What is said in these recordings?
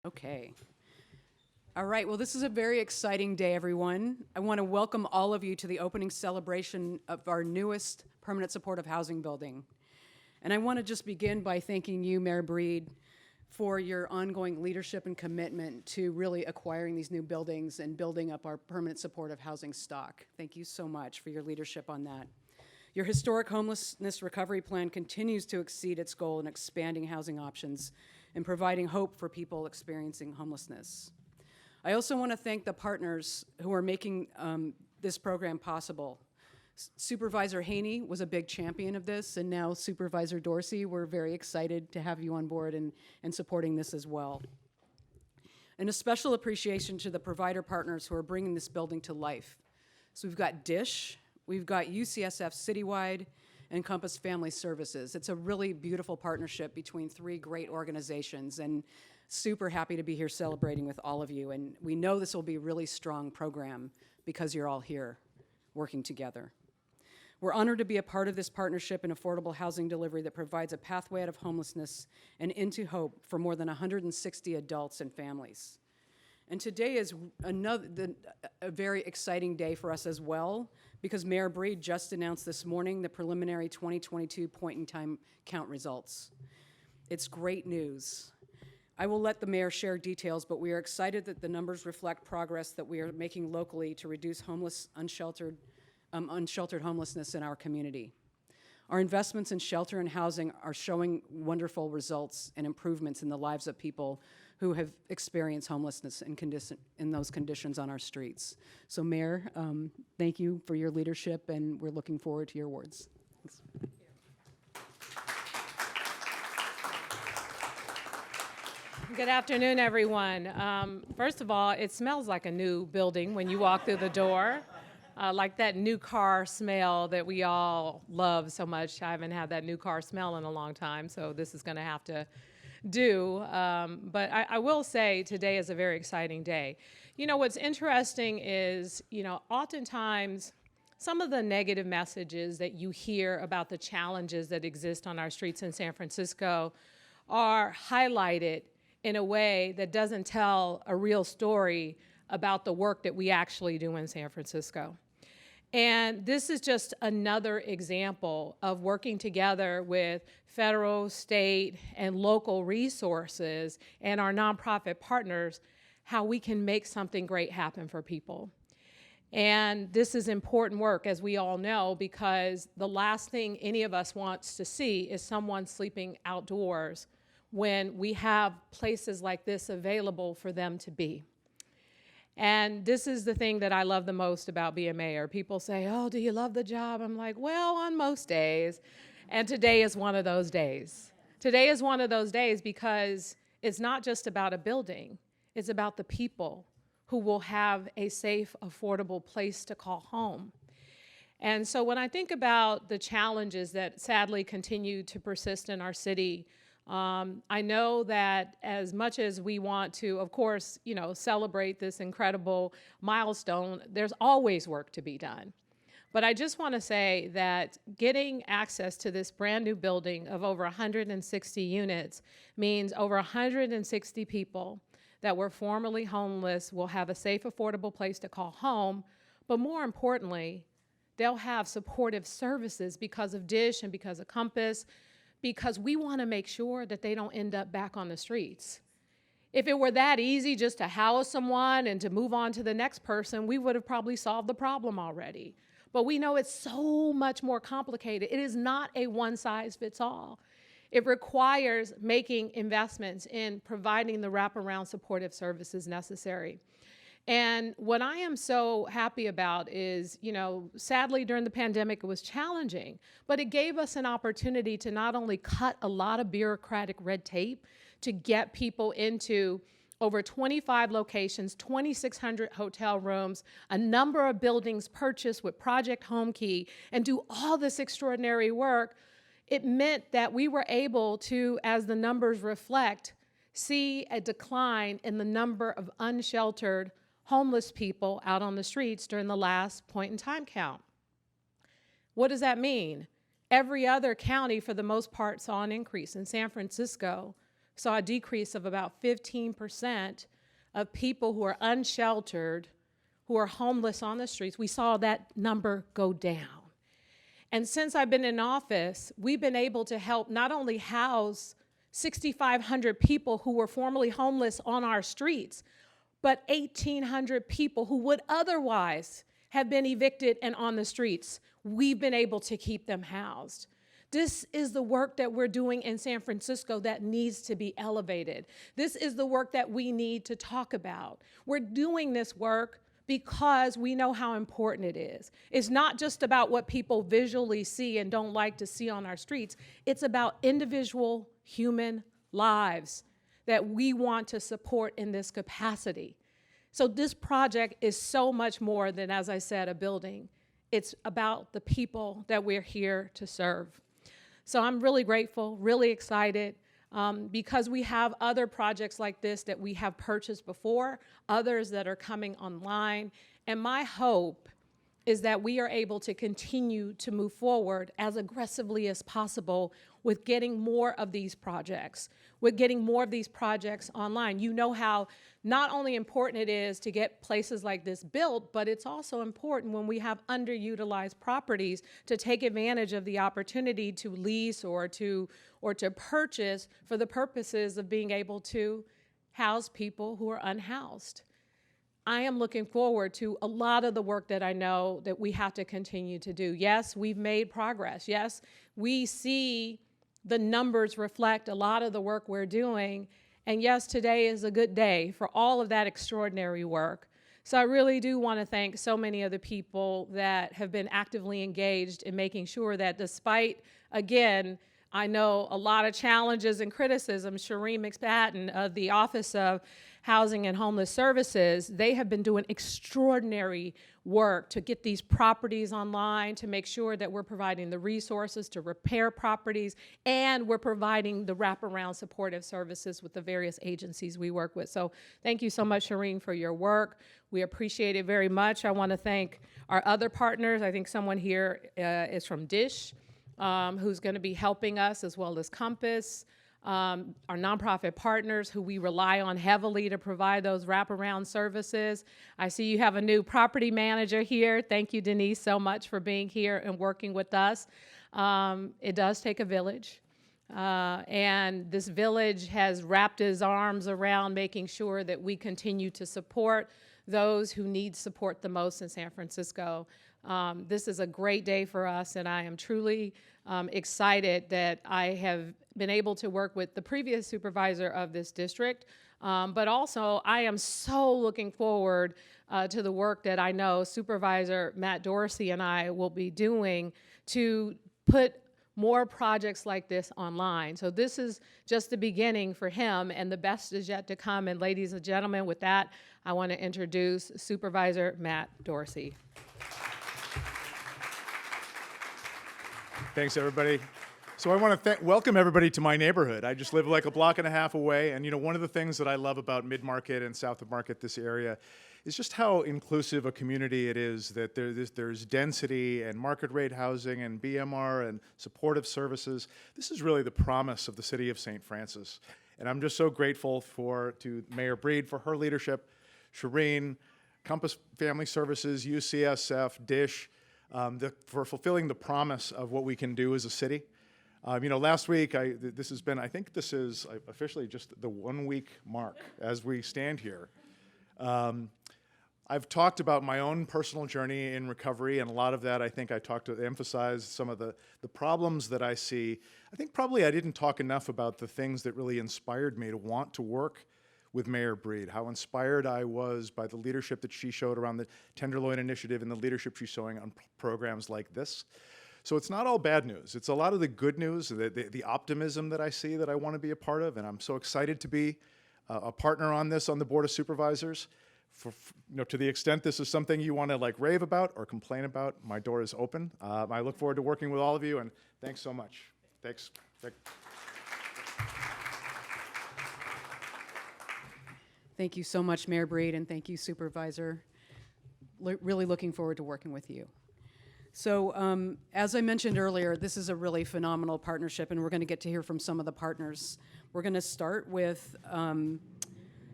Okay. All right, well, this is a very exciting day, everyone. I want to welcome all of you to the opening celebration of our newest permanent supportive housing building. And I want to just begin by thanking you, Mayor Breed, for your ongoing leadership and commitment to really acquiring these new buildings and building up our permanent supportive housing stock. Thank you so much for your leadership on that. Your historic homelessness recovery plan continues to exceed its goal in expanding housing options and providing hope for people experiencing homelessness. I also want to thank the partners who are making this program possible. Supervisor Haney was a big champion of this, and now Supervisor Dorsey, we're very excited to have you on board and supporting this as well. And a special appreciation to the provider partners who are bringing this building to life. So we've got DISH, we've got UCSF Citywide, and Compass Family Services. It's a really beautiful partnership between three great organizations, and super happy to be here celebrating with all of you. And we know this will be a really strong program because you're all here working together. We're honored to be a part of this partnership in affordable housing delivery that provides a pathway out of homelessness and into hope for more than 160 adults and families. And today is a very exciting day for us as well, because Mayor Breed just announced this morning the preliminary 2022 point-in-time count results. It's great news. I will let the mayor share details, but we are excited that the numbers reflect progress that we are making locally to reduce unsheltered homelessness in our community. Our investments in shelter and housing are showing wonderful results and improvements in the lives of people who have experienced homelessness in those conditions on our streets. So Mayor, thank you for your leadership, and we're looking forward to your awards. Thanks. Good afternoon, everyone. First of all, it smells like a new building when you walk through the door. Like that new car smell that we all love so much. I haven't had that new car smell in a long time, so this is going to have to do. But I will say today is a very exciting day. You know, what's interesting is, oftentimes some of the negative messages that you hear about the challenges that exist on our streets in San Francisco are highlighted in a way that doesn't tell a real story about the work that we actually do in San Francisco. And this is just another example of working together with federal, state, and local resources and our nonprofit partners, how we can make something great happen for people. And this is important work, as we all know, because the last thing any of us wants to see is someone sleeping outdoors when we have places like this available for them to be. And this is the thing that I love the most about being mayor. People say, oh, do you love the job? I'm like, well, on most days. And today is one of those days. Today is one of those days because it's not just about a building. It's about the people who will have a safe, affordable place to call home. And so when I think about the challenges that sadly continue to persist in our city, I know that as much as we want to, of course, celebrate this incredible milestone, there's always work to be done. But I just want to say that getting access to this brand new building of over 160 units means over 160 people that were formerly homeless will have a safe, affordable place to call home. But more importantly, they'll have supportive services because of DISH and because of Compass, because we want to make sure that they don't end up back on the streets. If it were that easy just to house someone and to move on to the next person, we would have probably solved the problem already. But we know it's so much more complicated. It is not a one-size-fits-all. It requires making investments in providing the wraparound supportive services necessary. And what I am so happy about is, sadly during the pandemic it was challenging, but it gave us an opportunity to not only cut a lot of bureaucratic red tape to get people into over 25 locations, 2,600 hotel rooms, a number of buildings purchased with Project Homekey, and do all this extraordinary work. It meant that we were able to, as the numbers reflect, see a decline in the number of unsheltered homeless people out on the streets during the last point-in-time count. What does that mean? Every other county, for the most part, saw an increase. In San Francisco, saw a decrease of about 15% of people who are unsheltered, who are homeless on the streets. We saw that number go down. And since I've been in office, we've been able to help not only house 6,500 people who were formerly homeless on our streets, but 1,800 people who would otherwise have been evicted and on the streets. We've been able to keep them housed. This is the work that we're doing in San Francisco that needs to be elevated. This is the work that we need to talk about. We're doing this work because we know how important it is. It's not just about what people visually see and don't like to see on our streets. It's about individual human lives that we want to support in this capacity. So this project is so much more than, as I said, a building. It's about the people that we're here to serve. So I'm really grateful, really excited, because we have other projects like this that we have purchased before, others that are coming online. And my hope is that we are able to continue to move forward as aggressively as possible with getting more of these projects, online. You know how not only important it is to get places like this built, but it's also important when we have underutilized properties to take advantage of the opportunity to lease or to purchase for the purposes of being able to house people who are unhoused. I am looking forward to a lot of the work that I know that we have to continue to do. Yes, we've made progress. Yes, we see the numbers reflect a lot of the work we're doing. And yes, today is a good day for all of that extraordinary work. So I really do want to thank so many of the people that have been actively engaged in making sure that despite, again, I know a lot of challenges and criticism, Shireen McPadden of the Office of Housing and Homeless Services, they have been doing extraordinary work to get these properties online, to make sure that we're providing the resources to repair properties, and we're providing the wraparound supportive services with the various agencies we work with. So thank you so much, Shireen, for your work. We appreciate it very much. I want to thank our other partners. I think someone here is from DISH, who's going to be helping us, as well as Compass, our nonprofit partners who we rely on heavily to provide those wraparound services. I see you have a new property manager here. Thank you, Denise, so much for being here and working with us. It does take a village. And this village has wrapped his arms around making sure that we continue to support those who need support the most in San Francisco. This is a great day for us, and I am truly excited that I have been able to work with the previous supervisor of this district, but also I am so looking forward to the work that I know Supervisor Matt Dorsey and I will be doing to put more projects like this online. So this is just the beginning for him, and the best is yet to come. And ladies and gentlemen, with that, I want to introduce Supervisor Matt Dorsey. Thanks, everybody. So I want to welcome everybody to my neighborhood. I just live like a block and a half away, and one of the things that I love about Mid-Market and South of Market, this area, is just how inclusive a community it is, that there's density and market rate housing and BMR and supportive services. This is really the promise of the city of St. Francis. And I'm just so grateful to Mayor Breed for her leadership, Shireen, Compass Family Services, UCSF, DISH, for fulfilling the promise of what we can do as a city. Last week, this has been, I think this is officially just the 1 week mark as we stand here. I've talked about my own personal journey in recovery, and a lot of that I think I talked to emphasize some of the problems that I see. I think probably I didn't talk enough about the things that really inspired me to want to work with Mayor Breed, how inspired I was by the leadership that she showed around the Tenderloin Initiative and the leadership she's showing on programs like this. So it's not all bad news. It's a lot of the good news, the optimism that I see that I want to be a part of, and I'm so excited to be a partner on this on the Board of Supervisors. To the extent this is something you want to rave about or complain about, my door is open. I look forward to working with all of you, and thanks so much. Thanks. Thank you so much, Mayor Breed, and thank you, Supervisor. Really looking forward to working with you. So as I mentioned earlier, this is a really phenomenal partnership, and we're going to get to hear from some of the partners. We're going to start with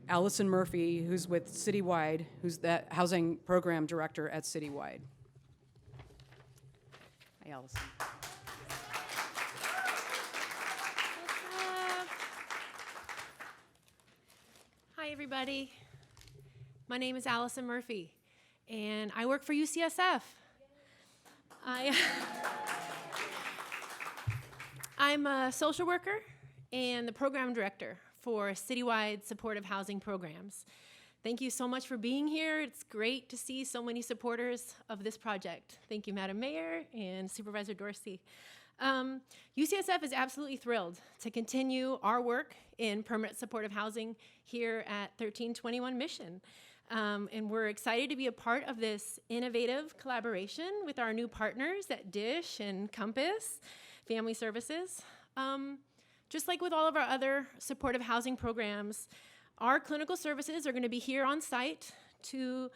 Allison Murphy, who's with Citywide, who's the Housing Program Director at Citywide. Hi, Allison. Hi, everybody. My name is Allison Murphy, and I work for UCSF. I'm a social worker and the program director for Citywide Supportive Housing Programs. Thank you so much for being here. It's great to see so many supporters of this project. Thank you, Madam Mayor and Supervisor Dorsey. UCSF is absolutely thrilled to continue our work in permanent supportive housing here at 1321 Mission. And we're excited to be a part of this innovative collaboration with our new partners at DISH and Compass Family Services. Just like with all of our other supportive housing programs, our clinical services are going to be here on site to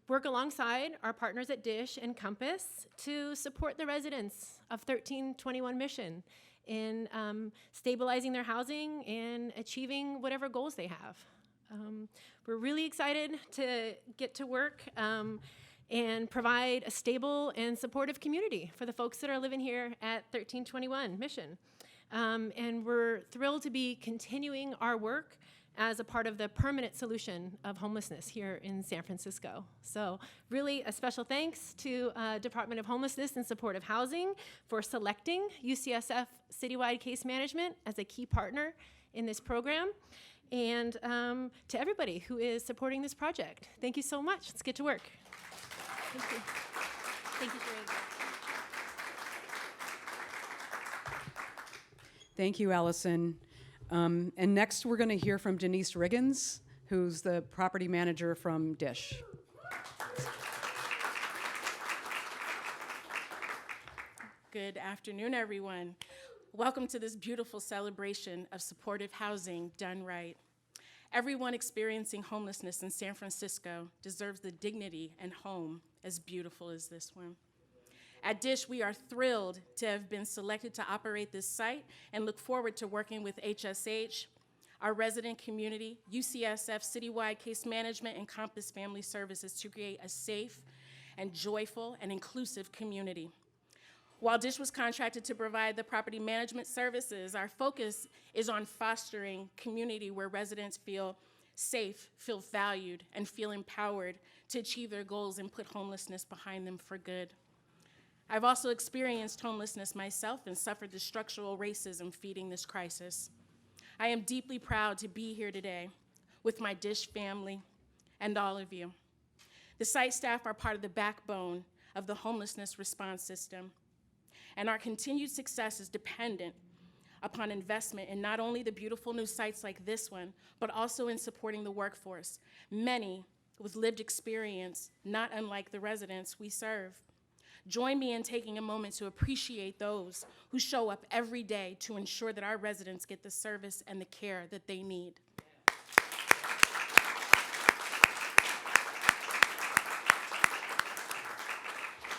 work alongside our partners at DISH and Compass to support the residents of 1321 Mission in stabilizing their housing and achieving whatever goals they have. We're really excited to get to work and provide a stable and supportive community for the folks that are living here at 1321 Mission. And we're thrilled to be continuing our work as a part of the permanent solution of homelessness here in San Francisco. So really a special thanks to Department of Homelessness and Supportive Housing for selecting UCSF Citywide Case Management as a key partner in this program. And to everybody who is supporting this project. Thank you so much. Let's get to work. Thank you. Thank you, Sheree. Thank you, Allison. And next, we're going to hear from Denise Riggins, who's the property manager from DISH. Good afternoon, everyone. Welcome to this beautiful celebration of supportive housing done right. Everyone experiencing homelessness in San Francisco deserves the dignity and home as beautiful as this one. At DISH, we are thrilled to have been selected to operate this site and look forward to working with HSH, our resident community, UCSF Citywide Case Management, and Compass Family Services to create a safe and joyful and inclusive community. While DISH was contracted to provide the property management services, our focus is on fostering community where residents feel safe, feel valued, and feel empowered to achieve their goals and put homelessness behind them for good. I've also experienced homelessness myself and suffered the structural racism feeding this crisis. I am deeply proud to be here today with my DISH family and all of you. The site staff are part of the backbone of the homelessness response system. And our continued success is dependent upon investment in not only the beautiful new sites like this one, but also in supporting the workforce, many with lived experience, not unlike the residents we serve. Join me in taking a moment to appreciate those who show up every day to ensure that our residents get the service and the care that they need.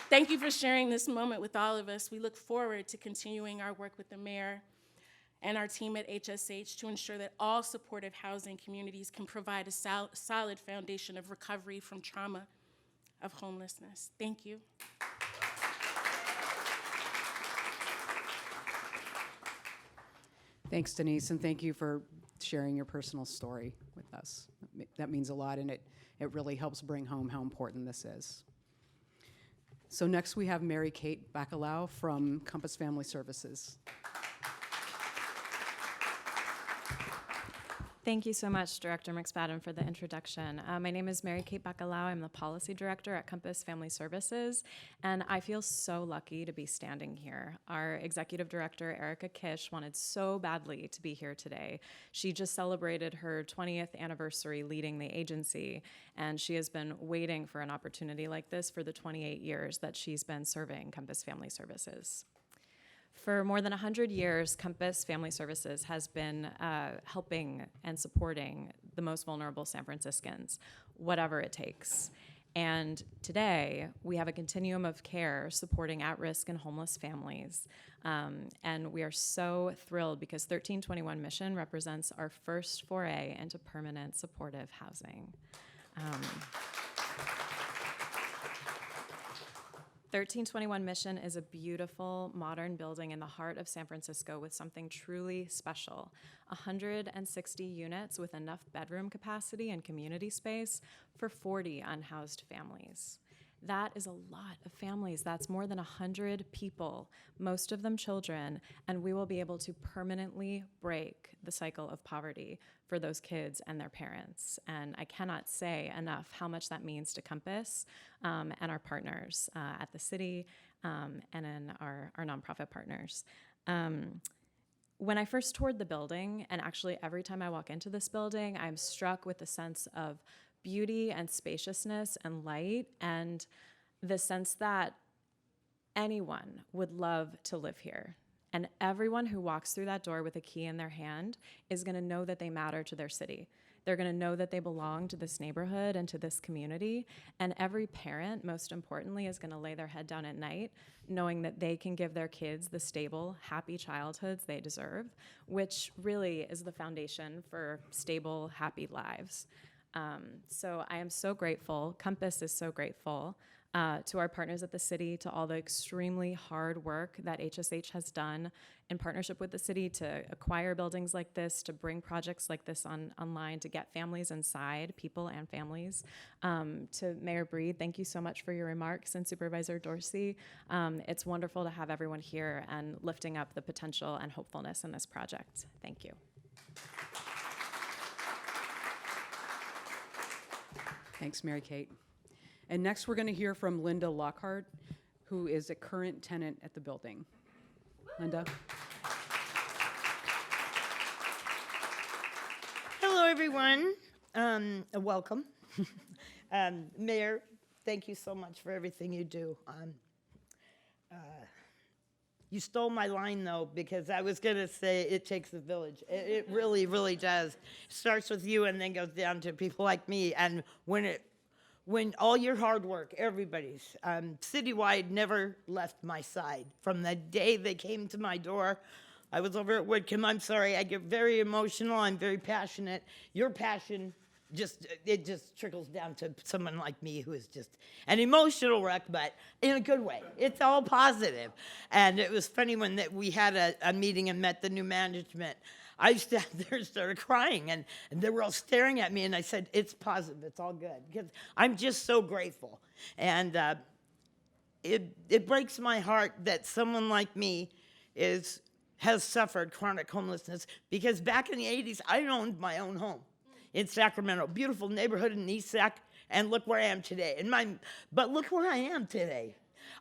Thank you for sharing this moment with all of us. We look forward to continuing our work with the mayor and our team at HSH to ensure that all supportive housing communities can provide a solid foundation of recovery from trauma of homelessness. Thank you. Thanks, Denise, and thank you for sharing your personal story with us. That means a lot, and it really helps bring home how important this is. So next we have Mary Kate Bacalao from Compass Family Services. Thank you so much, Director McSpadden, for the introduction. My name is Mary Kate Bacalao. I'm the Policy Director at Compass Family Services, and I feel so lucky to be standing here. Our Executive Director, Erica Kish, wanted so badly to be here today. She just celebrated her 20th anniversary leading the agency, and she has been waiting for an opportunity like this for the 28 years that she's been serving Compass Family Services. For more than 100 years, Compass Family Services has been helping and supporting the most vulnerable San Franciscans, whatever it takes. And today, we have a continuum of care supporting at-risk and homeless families. And we are so thrilled because 1321 Mission represents our first foray into permanent supportive housing. 1321 Mission is a beautiful, modern building in the heart of San Francisco with something truly special. 160 units with enough bedroom capacity and community space for 40 unhoused families. That is a lot of families. That's more than 100 people, most of them children, and we will be able to permanently break the cycle of poverty for those kids and their parents. And I cannot say enough how much that means to Compass and our partners at the city and in our nonprofit partners. When I first toured the building, and actually every time I walk into this building, I'm struck with the sense of beauty and spaciousness and light, and the sense that anyone would love to live here. And everyone who walks through that door with a key in their hand is going to know that they matter to their city. They're going to know that they belong to this neighborhood and to this community. And every parent, most importantly, is going to lay their head down at night knowing that they can give their kids the stable, happy childhoods they deserve, which really is the foundation for stable, happy lives. So I am so grateful, Compass is so grateful to our partners at the city, to all the extremely hard work that HSH has done in partnership with the city to acquire buildings like this, to bring projects like this online, to get families inside, people and families. To Mayor Breed, thank you so much for your remarks, and Supervisor Dorsey. It's wonderful to have everyone here and lifting up the potential and hopefulness in this project. Thank you. Thanks, Mary Kate. And next, we're going to hear from Linda Lockhart, who is a current tenant at the building. Linda? Hello, everyone. Welcome. Mayor, thank you so much for everything you do. You stole my line, though, because I was going to say it takes a village. It really, really does. It starts with you and then goes down to people like me. And when all your hard work, everybody's, Citywide never left my side. From the day they came to my door, I was over at Whitcomb. I'm sorry, I get very emotional. I'm very passionate. Your passion just trickles down to someone like me who is just an emotional wreck, but in a good way. It's all positive. And it was funny when we had a meeting and met the new management. I sat there and started crying, and they were all staring at me, and I said, it's positive, it's all good, because I'm just so grateful. And it breaks my heart that someone like me has suffered chronic homelessness, because back in the 80s, I owned my own home in Sacramento, beautiful neighborhood in East Sac, and look where I am today. But look where I am today.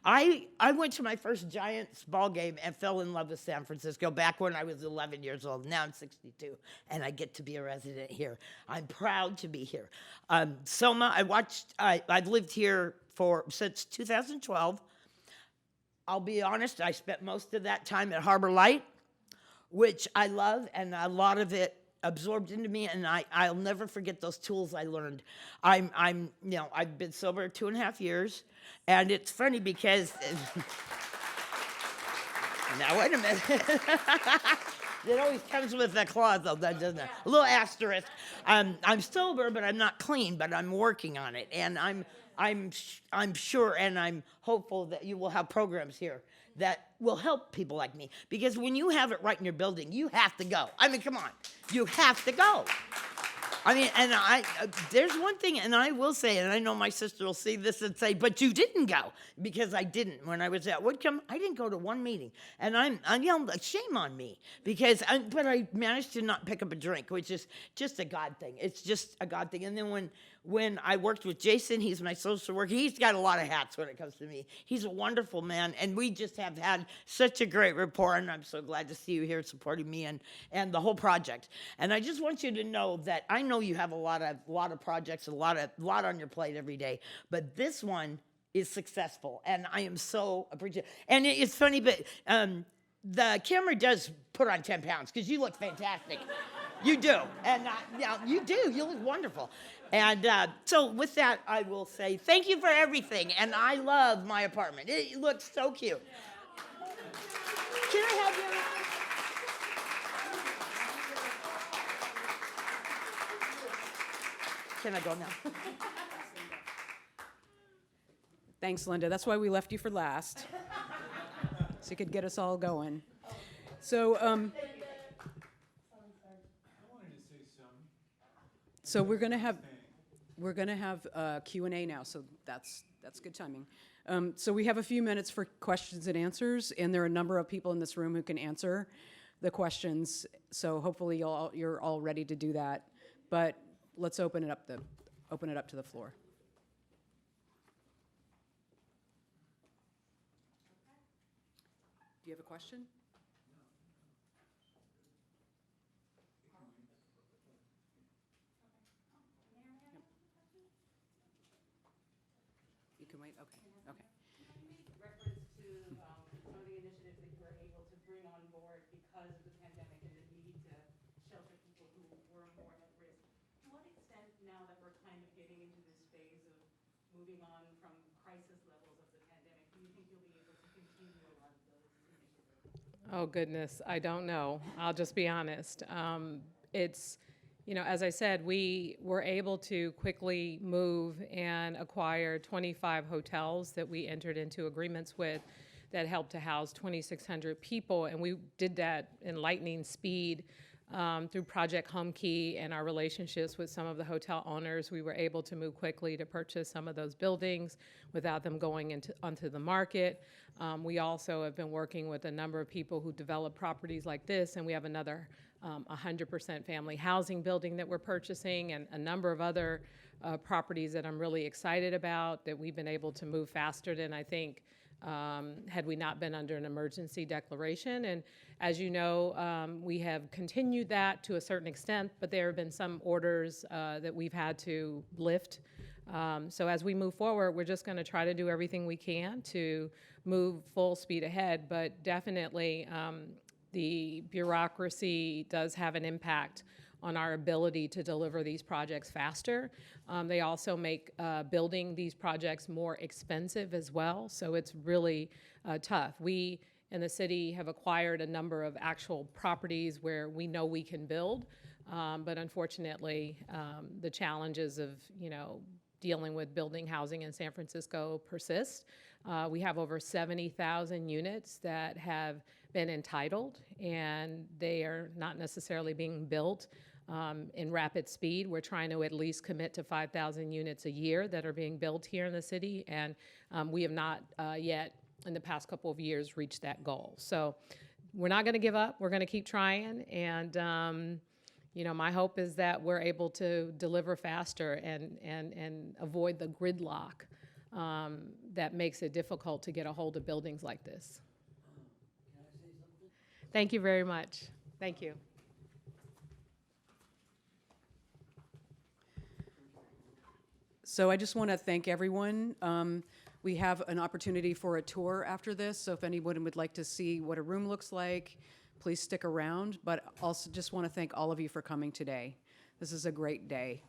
I went to my first Giants ball game and fell in love with San Francisco back when I was 11 years old. Now I'm 62, and I get to be a resident here. I'm proud to be here. Soma, I've lived here since 2012. I'll be honest, I spent most of that time at Harbor Light, which I love, and a lot of it absorbed into me, and I'll never forget those tools I learned. I've been sober 2.5 years, and it's funny because now wait a minute. It always comes with a clause, though, doesn't it? A little asterisk. I'm sober, but I'm not clean, but I'm working on it, and I'm sure and I'm hopeful that you will have programs here that will help people like me. Because when you have it right in your building, you have to go. I mean, come on. You have to go. I mean, and there's one thing, and I will say, and I know my sister will see this and say, but you didn't go, because I didn't. When I was at Whitcomb, I didn't go to one meeting, and I'm like, shame on me, but I managed to not pick up a drink, which is just a God thing. It's just a God thing. And then when I worked with Jason, he's my social worker. He's got a lot of hats when it comes to me. He's a wonderful man, and we just have had such a great rapport, and I'm so glad to see you here supporting me and the whole project. And I just want you to know that I know you have a lot of projects, a lot on your plate every day, but this one is successful, and I am so appreciative. And it's funny, but the camera does put on 10 pounds because you look fantastic. You do. And yeah, you do. You look wonderful. And so with that, I will say thank you for everything. And I love my apartment. It looks so cute. Can I have you? Can I go now? Thanks, Linda. That's why we left you for last, so you could get us all going. So, so we're gonna have Q&A now. So that's good timing. So we have a few minutes for questions and answers, and there are a number of people in this room who can answer the questions. So hopefully you're all ready to do that. But let's open it up to the floor. Do you have a question? You can wait? Okay. Reference to some of the initiatives that you were able to bring on board because of the pandemic and the need to shelter people who were more at risk. To what extent, now that we're kind of getting into this phase of moving on from crisis levels of the pandemic, do you think you'll be able to continue a lot of those initiatives? Oh, goodness, I don't know. I'll just be honest. It's, you know, as I said, we were able to quickly move and acquire 25 hotels that we entered into agreements with that helped to house 2,600 people, and we did that in lightning speed through Project Home Key and our relationships with some of the hotel owners. We were able to move quickly to purchase some of those buildings without them going onto the market. We also have been working with a number of people who develop properties like this, and we have another 100% family housing building that we're purchasing, and a number of other properties that I'm really excited about that we've been able to move faster than I think had we not been under an emergency declaration. And as you know, we have continued that to a certain extent, but there have been some orders that we've had to lift. So as we move forward, we're just going to try to do everything we can to move full speed ahead, but definitely the bureaucracy does have an impact on our ability to deliver these projects faster. They also make building these projects more expensive as well, so it's really tough. We in the city have acquired a number of actual properties where we know we can build, but unfortunately, the challenges of, you know, dealing with building housing in San Francisco persist. We have over 70,000 units that have been entitled, and they are not necessarily being built in rapid speed. We're trying to at least commit to 5,000 units a year that are being built here in the city, and we have not yet, in the past couple of years, reached that goal. So we're not going to give up. We're going to keep trying, and you know, my hope is that we're able to deliver faster and avoid the gridlock that makes it difficult to get a hold of buildings like this. Thank you very much. Thank you. So I just want to thank everyone. We have an opportunity for a tour after this, so if anyone would like to see what a room looks like, please stick around. But also just want to thank all of you for coming today. This is a great day.